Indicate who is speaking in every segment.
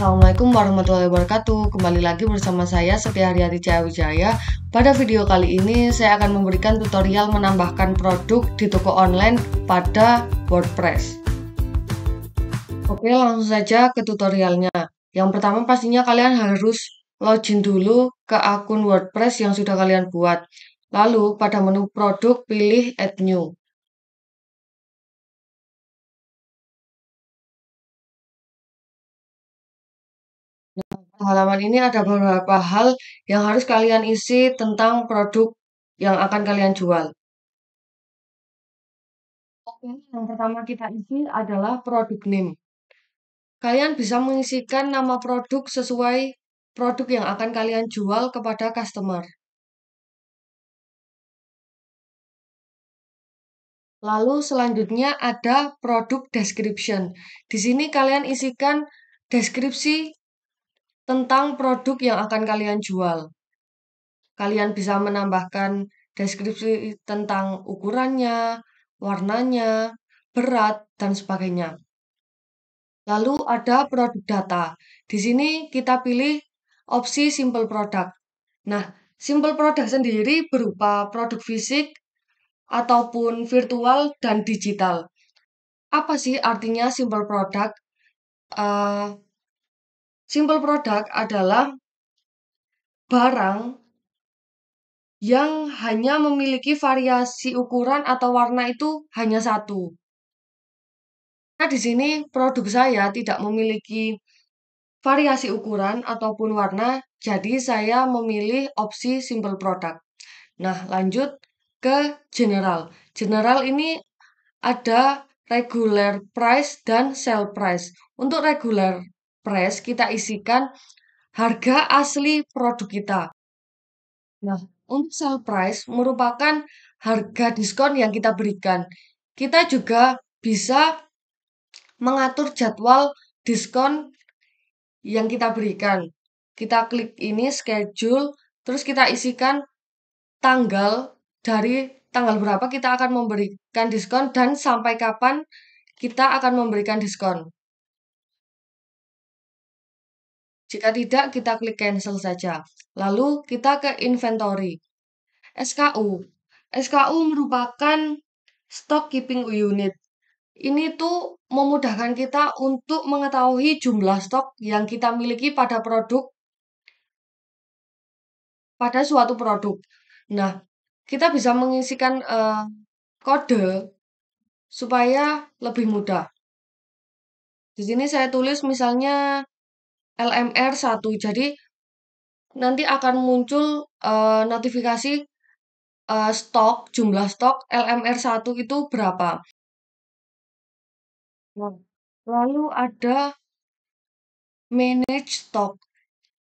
Speaker 1: Assalamualaikum warahmatullahi wabarakatuh. Kembali lagi bersama saya Setia Haryati Wijaya. Pada video kali ini saya akan memberikan tutorial menambahkan produk di toko online pada WordPress. Oke, langsung saja ke tutorialnya. Yang pertama pastinya kalian harus login dulu ke akun WordPress yang sudah kalian buat. Lalu pada menu produk pilih Add New. Halaman ini ada beberapa hal yang harus kalian isi tentang produk yang akan kalian jual. Oke, yang pertama kita isi adalah produk name. Kalian bisa mengisikan nama produk sesuai produk yang akan kalian jual kepada customer. Lalu selanjutnya ada produk description. Di sini kalian isikan deskripsi tentang produk yang akan kalian jual. Kalian bisa menambahkan deskripsi tentang ukurannya, warnanya, berat, dan sebagainya. Lalu ada produk data. Di sini kita pilih opsi simple product. Nah, simple product sendiri berupa produk fisik ataupun virtual dan digital. Apa sih artinya simple product? Simple product adalah barang yang hanya memiliki variasi ukuran atau warna itu hanya satu. Nah, di sini produk saya tidak memiliki variasi ukuran ataupun warna, jadi saya memilih opsi simple product. Nah, lanjut ke general. General ini ada regular price dan sale price. Untuk regular price kita isikan harga asli produk kita. Nah, untuk sale price merupakan harga diskon yang kita berikan. Kita juga bisa mengatur jadwal diskon yang kita berikan. Kita klik ini schedule, terus kita isikan tanggal dari tanggal berapa kita akan memberikan diskon dan sampai kapan kita akan memberikan diskon. Jika tidak, kita klik cancel saja. Lalu kita ke inventory. SKU. SKU merupakan stock keeping unit. Ini tuh memudahkan kita untuk mengetahui jumlah stok yang kita miliki pada suatu produk. Nah, kita bisa mengisikan kode supaya lebih mudah. Di sini saya tulis misalnya LMR 1. Jadi nanti akan muncul notifikasi jumlah stok LMR 1 itu berapa. Nah, lalu ada manage stock.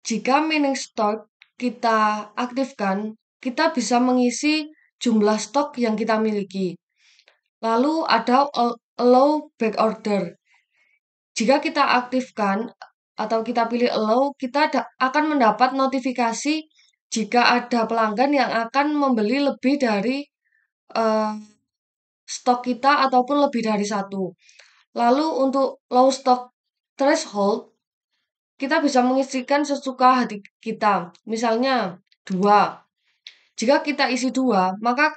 Speaker 1: Jika manage stock kita aktifkan, kita bisa mengisi jumlah stok yang kita miliki. Lalu ada allow back order. Jika kita aktifkan atau kita pilih allow, kita akan mendapat notifikasi jika ada pelanggan yang akan membeli lebih dari stok kita ataupun lebih dari satu. Lalu untuk low stock threshold, kita bisa mengisikan sesuka hati kita. Misalnya 2. Jika kita isi 2, maka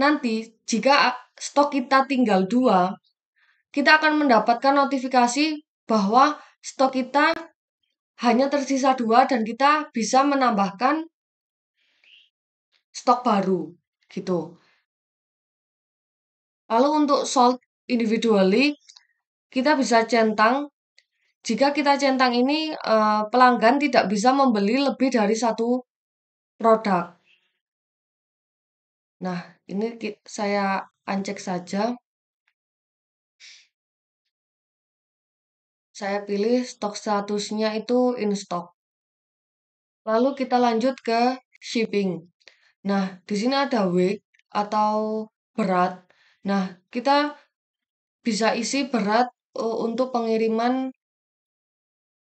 Speaker 1: nanti jika stok kita tinggal 2, kita akan mendapatkan notifikasi bahwa stok kita hanya tersisa 2 dan kita bisa menambahkan stok baru gitu. Lalu untuk sold individually, kita bisa centang. Jika kita centang ini, pelanggan tidak bisa membeli lebih dari satu produk. Nah, ini saya uncheck saja. Saya pilih stok statusnya itu in stock. Lalu kita lanjut ke shipping. Nah, di sini ada weight atau berat. Nah, kita bisa isi berat untuk pengiriman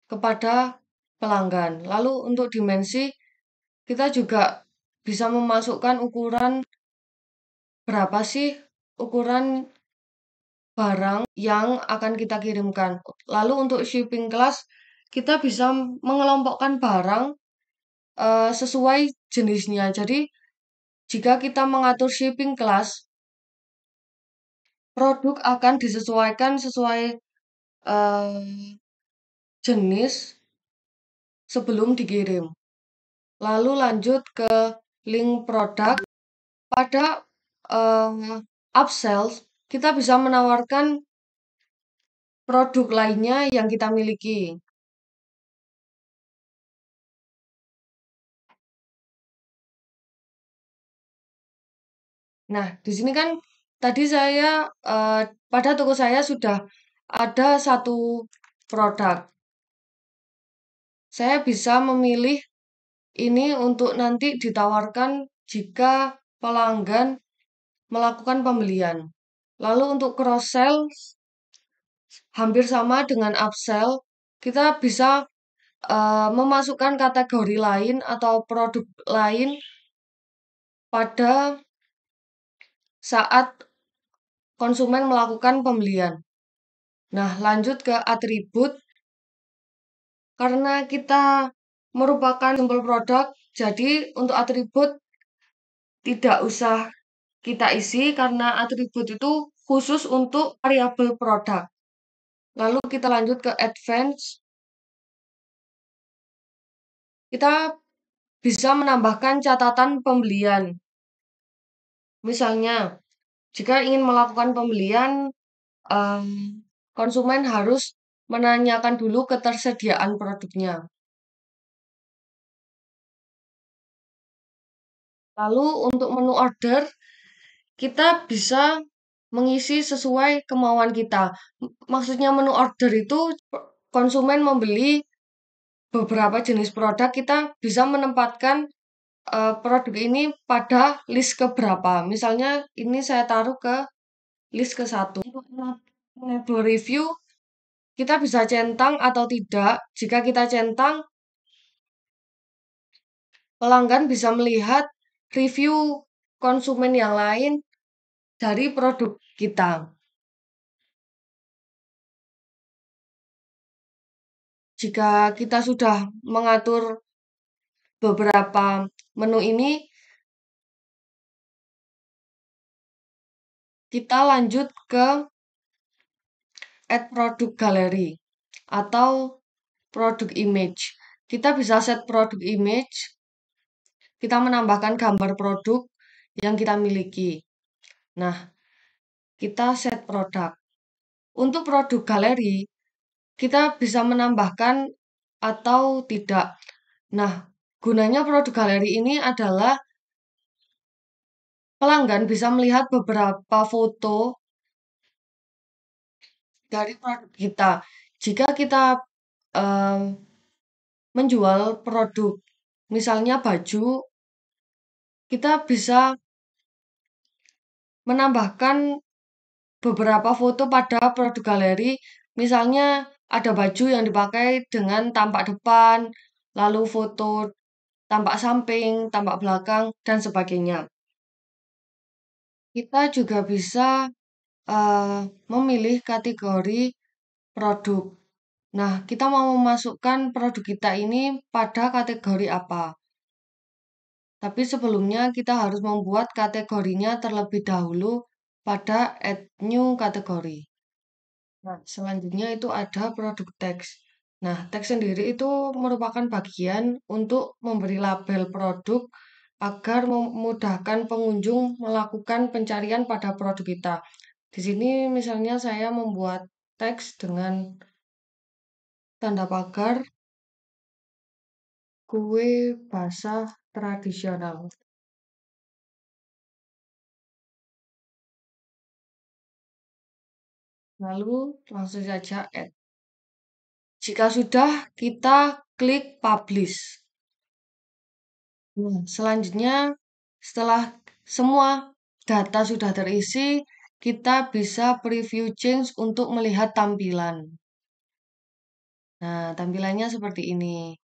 Speaker 1: kepada pelanggan. Lalu untuk dimensi, kita juga bisa memasukkan ukuran berapa sih ukuran barang yang akan kita kirimkan. Lalu untuk shipping class, kita bisa mengelompokkan barang sesuai jenisnya. Jadi, jika kita mengatur shipping class, produk akan disesuaikan sesuai jenis sebelum dikirim. Lalu lanjut ke link produk. Pada upsells, kita bisa menawarkan produk lainnya yang kita miliki. Nah, di sini kan tadi saya pada toko saya sudah ada satu produk. Saya bisa memilih ini untuk nanti ditawarkan jika pelanggan melakukan pembelian. Lalu untuk cross sell hampir sama dengan upsell, kita bisa memasukkan kategori lain atau produk lain pada saat konsumen melakukan pembelian. Nah, lanjut ke atribut. Karena kita merupakan sampel produk, jadi untuk atribut tidak usah kita isi karena atribut itu khusus untuk variabel produk. Lalu kita lanjut ke advance. Kita bisa menambahkan catatan pembelian. Misalnya, jika ingin melakukan pembelian, em, konsumen harus menanyakan dulu ketersediaan produknya. Lalu untuk menu order, kita bisa mengisi sesuai kemauan kita. Maksudnya menu order itu konsumen membeli beberapa jenis produk, kita bisa menempatkan produk ini pada list keberapa. Misalnya ini saya taruh ke list ke-1. Untuk enable review, kita bisa centang atau tidak. Jika kita centang, pelanggan bisa melihat review konsumen yang lain dari produk kita. Jika kita sudah mengatur beberapa menu ini, kita lanjut ke add product gallery atau produk image. Kita bisa set produk image, kita menambahkan gambar produk yang kita miliki. Nah, kita set produk. Untuk produk galeri, kita bisa menambahkan atau tidak. Nah, gunanya produk galeri ini adalah pelanggan bisa melihat beberapa foto dari produk kita. Jika kita em, menjual produk, misalnya baju, kita bisa menambahkan beberapa foto pada produk galeri. Misalnya ada baju yang dipakai dengan tampak depan, lalu foto tampak samping, tampak belakang, dan sebagainya. Kita juga bisa memilih kategori produk. Nah, kita mau memasukkan produk kita ini pada kategori apa? Tapi sebelumnya kita harus membuat kategorinya terlebih dahulu pada add new kategori. Nah, selanjutnya itu ada produk teks. Nah, teks sendiri itu merupakan bagian untuk memberi label produk agar memudahkan pengunjung melakukan pencarian pada produk kita. Di sini misalnya saya membuat teks dengan tanda pagar kue basah tradisional. Lalu langsung saja add. Jika sudah, kita klik publish. Nah, selanjutnya, setelah semua data sudah terisi, kita bisa preview change untuk melihat tampilan. Nah, tampilannya seperti ini.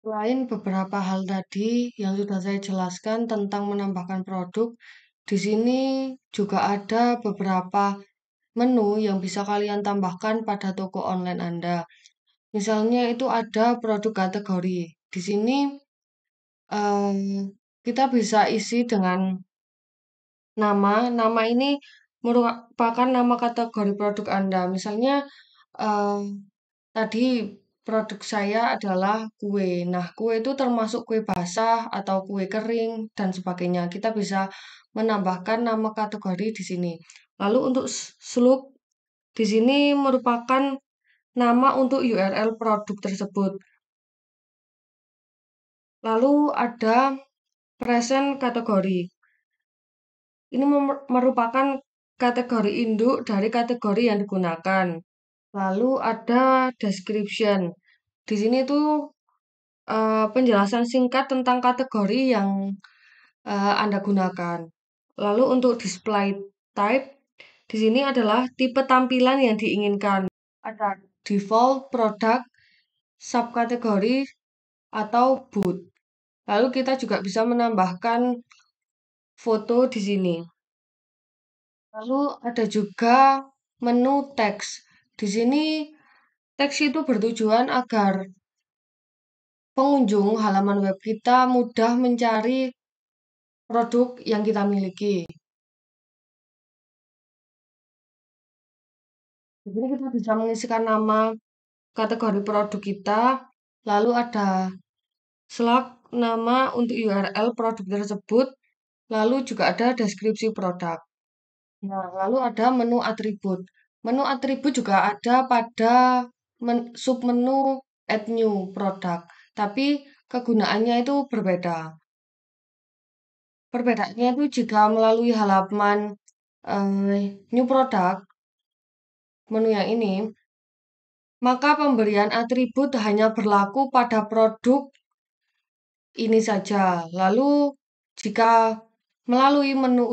Speaker 1: Selain beberapa hal tadi yang sudah saya jelaskan tentang menambahkan produk, di sini juga ada beberapa menu yang bisa kalian tambahkan pada toko online Anda. Misalnya itu ada produk kategori. Di sini kita bisa isi dengan nama. Nama ini merupakan nama kategori produk Anda. Misalnya eh, tadi produk saya adalah kue. Nah, kue itu termasuk kue basah atau kue kering dan sebagainya. Kita bisa menambahkan nama kategori di sini. Lalu untuk slug di sini merupakan nama untuk URL produk tersebut. Lalu ada present kategori. Ini merupakan kategori induk dari kategori yang digunakan. Lalu ada description. Di sini tuh penjelasan singkat tentang kategori yang Anda gunakan. Lalu untuk display type, di sini adalah tipe tampilan yang diinginkan. Ada default, product, subkategori, atau boot. Lalu kita juga bisa menambahkan foto di sini. Lalu ada juga menu teks. Di sini teks itu bertujuan agar pengunjung halaman web kita mudah mencari produk yang kita miliki. Di sini kita bisa mengisikan nama kategori produk kita, lalu ada slug nama untuk URL produk tersebut, lalu juga ada deskripsi produk. Nah, lalu ada menu atribut. Menu atribut juga ada pada submenu add new product, tapi kegunaannya itu berbeda. Perbedaannya itu jika melalui halaman new product, menu yang ini, maka pemberian atribut hanya berlaku pada produk ini saja. Lalu jika melalui menu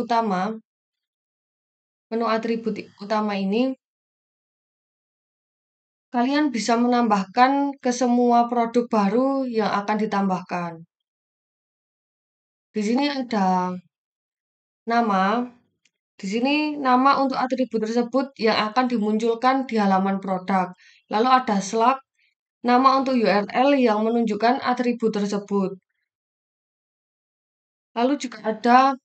Speaker 1: atribut utama ini, kalian bisa menambahkan ke semua produk baru yang akan ditambahkan. Di sini ada nama. Di sini nama untuk atribut tersebut yang akan dimunculkan di halaman produk. Lalu ada slug, nama untuk URL yang menunjukkan atribut tersebut. Lalu juga ada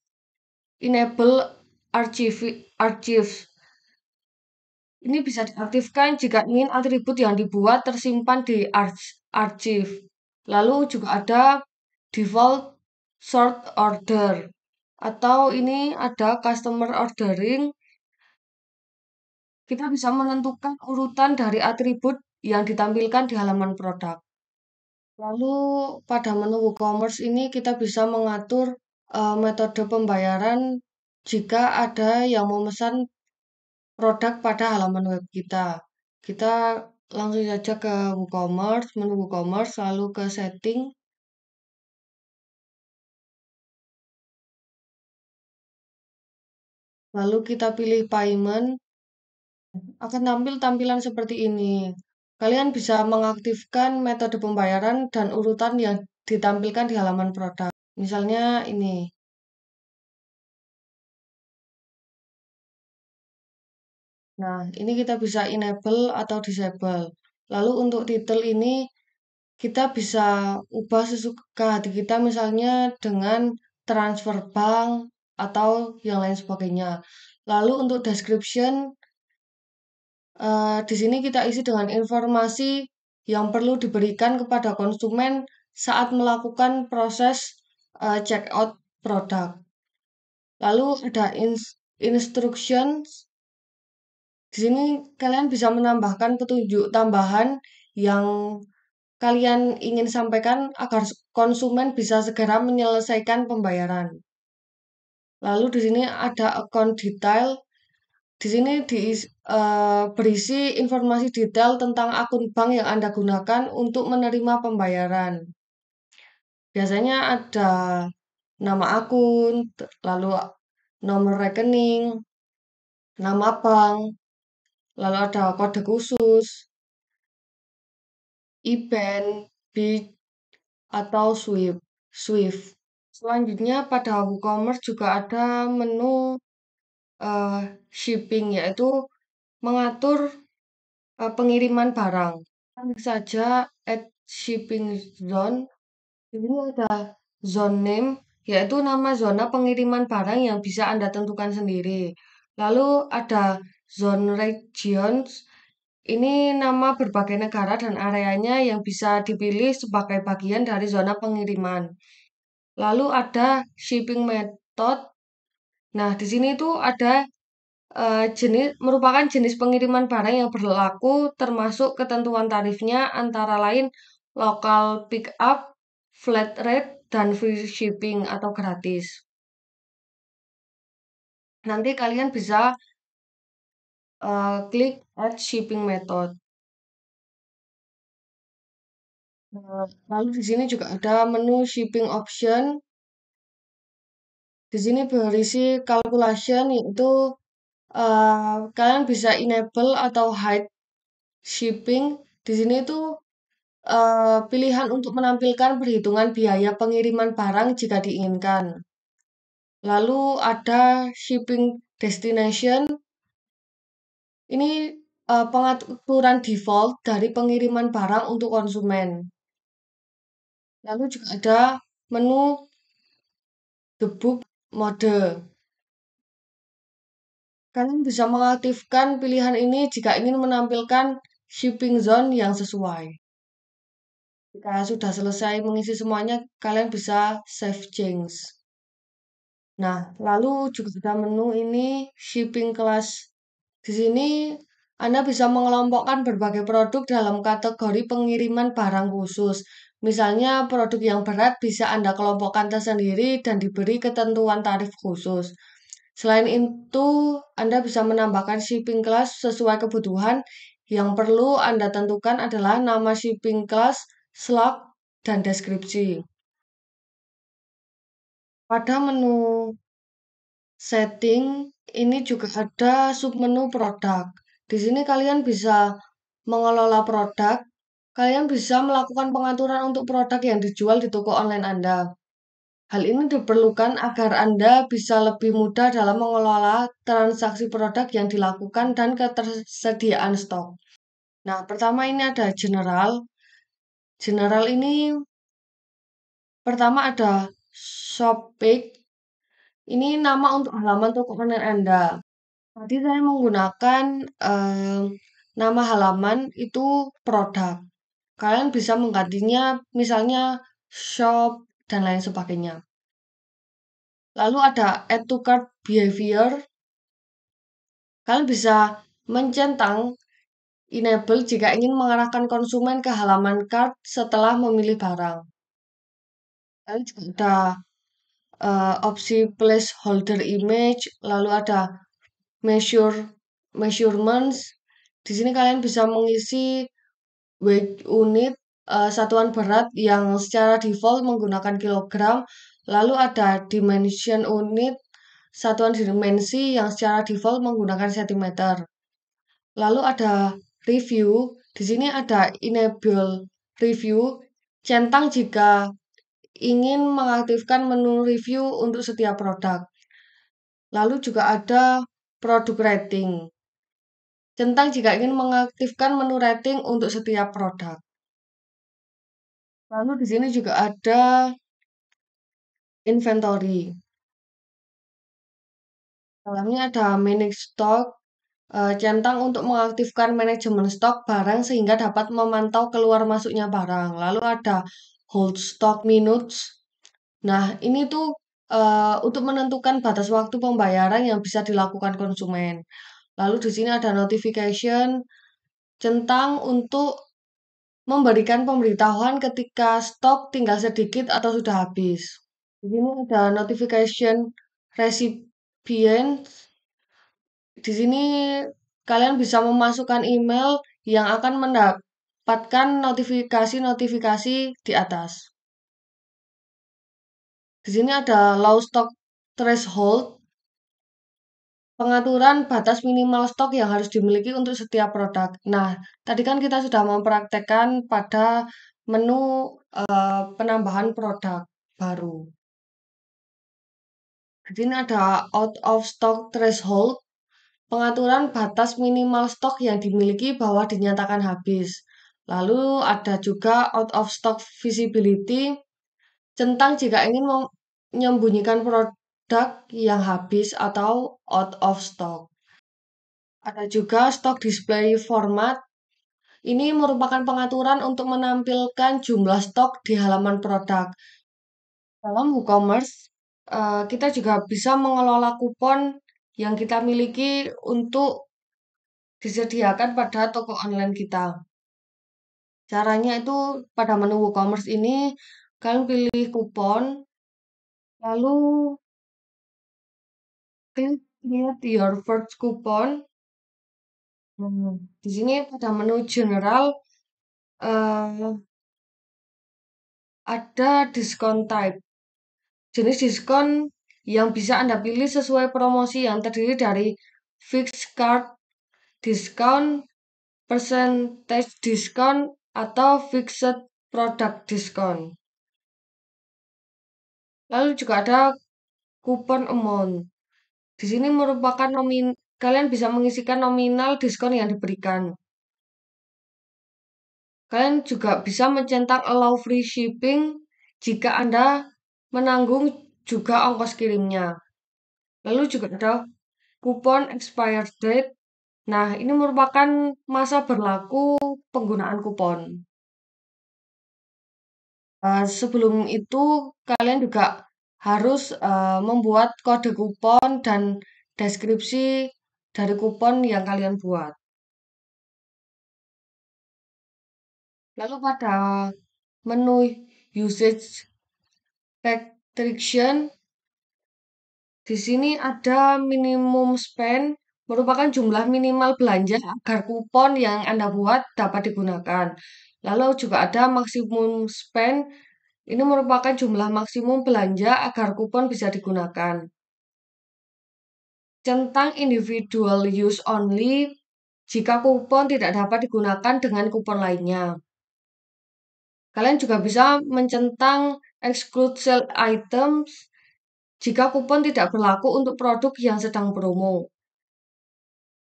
Speaker 1: enable archives. Ini bisa diaktifkan jika ingin atribut yang dibuat tersimpan di archive. Lalu juga ada default sort order. Atau ini ada customer ordering. Kita bisa menentukan urutan dari atribut yang ditampilkan di halaman produk. Lalu pada menu WooCommerce ini kita bisa mengatur metode pembayaran jika ada yang memesan produk pada halaman web kita. Kita langsung saja ke WooCommerce, menu WooCommerce, lalu ke setting. Lalu kita pilih payment, akan tampil tampilan seperti ini. Kalian bisa mengaktifkan metode pembayaran dan urutan yang ditampilkan di halaman produk. Misalnya ini. Nah, ini kita bisa enable atau disable. Lalu untuk title ini kita bisa ubah sesuka hati kita misalnya dengan transfer bank atau yang lain sebagainya. Lalu untuk description di sini kita isi dengan informasi yang perlu diberikan kepada konsumen saat melakukan proses checkout produk. Lalu ada instructions. Di sini kalian bisa menambahkan petunjuk tambahan yang kalian ingin sampaikan agar konsumen bisa segera menyelesaikan pembayaran. Lalu di sini ada account detail. Di sini berisi informasi detail tentang akun bank yang Anda gunakan untuk menerima pembayaran. Biasanya ada nama akun, lalu nomor rekening, nama bank, lalu ada kode khusus, IBAN, BIC, atau Swift. Selanjutnya pada WooCommerce juga ada menu shipping, yaitu mengatur pengiriman barang. Klik saja add shipping zone. Di sini ada zone name, yaitu nama zona pengiriman barang yang bisa Anda tentukan sendiri. Lalu ada zone regions. Ini nama berbagai negara dan areanya yang bisa dipilih sebagai bagian dari zona pengiriman. Lalu ada shipping method. Nah, di sini tuh ada merupakan jenis pengiriman barang yang berlaku termasuk ketentuan tarifnya antara lain lokal pick up, flat rate, dan free shipping atau gratis. Nanti kalian bisa klik add shipping method. Lalu di sini juga ada menu shipping option. Di sini berisi calculation, yaitu kalian bisa enable atau hide shipping. Di sini tuh pilihan untuk menampilkan perhitungan biaya pengiriman barang jika diinginkan. Lalu ada shipping destination. Ini pengaturan default dari pengiriman barang untuk konsumen. Lalu juga ada menu debug mode. Kalian bisa mengaktifkan pilihan ini jika ingin menampilkan shipping zone yang sesuai. Jika sudah selesai mengisi semuanya, kalian bisa save change. Nah, lalu juga ada menu ini shipping class. Di sini Anda bisa mengelompokkan berbagai produk dalam kategori pengiriman barang khusus. Misalnya produk yang berat bisa Anda kelompokkan tersendiri dan diberi ketentuan tarif khusus. Selain itu, Anda bisa menambahkan shipping class sesuai kebutuhan. Yang perlu Anda tentukan adalah nama shipping class, slot, dan deskripsi. Pada menu setting, ini juga ada submenu produk. Di sini kalian bisa mengelola produk. Kalian bisa melakukan pengaturan untuk produk yang dijual di toko online Anda. Hal ini diperlukan agar Anda bisa lebih mudah dalam mengelola transaksi produk yang dilakukan dan ketersediaan stok. Nah, pertama ini ada general. General ini pertama ada shop page. Ini nama untuk halaman toko online Anda. Tadi saya menggunakan nama halaman itu produk. Kalian bisa menggantinya misalnya shop dan lain sebagainya. Lalu ada add to cart behavior. Kalian bisa mencentang enable jika ingin mengarahkan konsumen ke halaman cart setelah memilih barang. Lalu juga ada opsi placeholder image, lalu ada measurements. Di sini kalian bisa mengisi weight unit, satuan berat yang secara default menggunakan kilogram. Lalu ada dimension unit, satuan dimensi yang secara default menggunakan sentimeter. Lalu ada review. Di sini ada enable review. Centang jika ingin mengaktifkan menu review untuk setiap produk. Lalu juga ada produk rating. Centang jika ingin mengaktifkan menu rating untuk setiap produk. Lalu di sini juga ada inventory. Dalamnya ada manage stock, centang untuk mengaktifkan manajemen stok barang sehingga dapat memantau keluar masuknya barang. Lalu ada hold stock minutes. Nah, ini tuh untuk menentukan batas waktu pembayaran yang bisa dilakukan konsumen. Lalu di sini ada notification, centang untuk memberikan pemberitahuan ketika stok tinggal sedikit atau sudah habis. Di sini ada notification recipient. Di sini kalian bisa memasukkan email yang akan mendapatkan notifikasi-notifikasi di atas. Di sini ada low stock threshold, pengaturan batas minimal stok yang harus dimiliki untuk setiap produk. Nah, tadi kan kita sudah mempraktekkan pada menu penambahan produk baru. Jadi ini ada out of stock threshold, pengaturan batas minimal stok yang dimiliki bahwa dinyatakan habis. Lalu ada juga out of stock visibility, centang jika ingin menyembunyikan produk yang habis atau out of stock. Ada juga stock display format. Ini merupakan pengaturan untuk menampilkan jumlah stok di halaman produk. Dalam WooCommerce, kita juga bisa mengelola kupon yang kita miliki untuk disediakan pada toko online kita. Caranya itu pada menu WooCommerce ini kalian pilih kupon, lalu klik create your first coupon. Di sini pada menu general eh, ada diskon type. Jenis diskon yang bisa Anda pilih sesuai promosi yang terdiri dari fixed card discount, percentage discount, atau fixed product discount. Lalu juga ada kupon amount. Di sini merupakan kalian bisa mengisikan nominal diskon yang diberikan. Kalian juga bisa mencentang allow free shipping jika Anda menanggung juga ongkos kirimnya. Lalu juga ada kupon expired date. Nah, ini merupakan masa berlaku penggunaan kupon. Sebelum itu, kalian juga harus membuat kode kupon dan deskripsi dari kupon yang kalian buat. Lalu pada menu usage restriction, di sini ada minimum spend, merupakan jumlah minimal belanja agar kupon yang Anda buat dapat digunakan. Lalu juga ada maksimum spend, ini merupakan jumlah maksimum belanja agar kupon bisa digunakan. Centang individual use only jika kupon tidak dapat digunakan dengan kupon lainnya. Kalian juga bisa mencentang exclude sale items jika kupon tidak berlaku untuk produk yang sedang promo.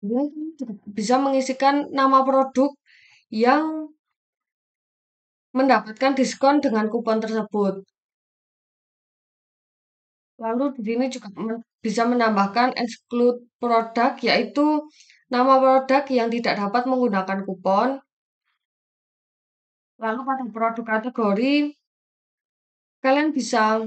Speaker 1: Ini bisa mengisikan nama produk yang mendapatkan diskon dengan kupon tersebut. Lalu di sini juga bisa menambahkan exclude produk, yaitu nama produk yang tidak dapat menggunakan kupon. Lalu pada produk kategori, kalian bisa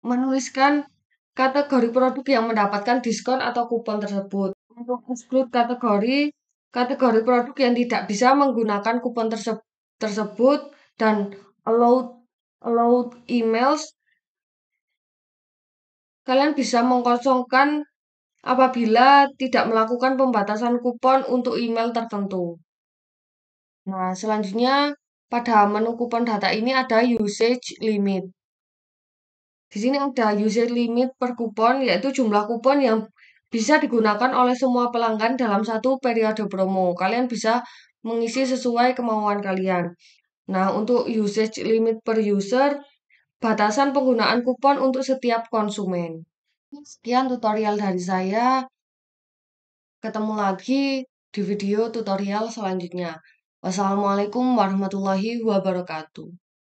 Speaker 1: menuliskan kategori produk yang mendapatkan diskon atau kupon tersebut. Untuk exclude kategori, kategori produk yang tidak bisa menggunakan kupon tersebut dan allowed allowed emails, kalian bisa mengkosongkan apabila tidak melakukan pembatasan kupon untuk email tertentu. Nah, selanjutnya pada menu kupon data ini ada usage limit. Di sini ada usage limit per kupon, yaitu jumlah kupon yang bisa digunakan oleh semua pelanggan dalam satu periode promo. Kalian bisa mengisi sesuai kemauan kalian. Nah, untuk usage limit per user, batasan penggunaan kupon untuk setiap konsumen. Sekian tutorial dari saya. Ketemu lagi di video tutorial selanjutnya. Wassalamualaikum warahmatullahi wabarakatuh.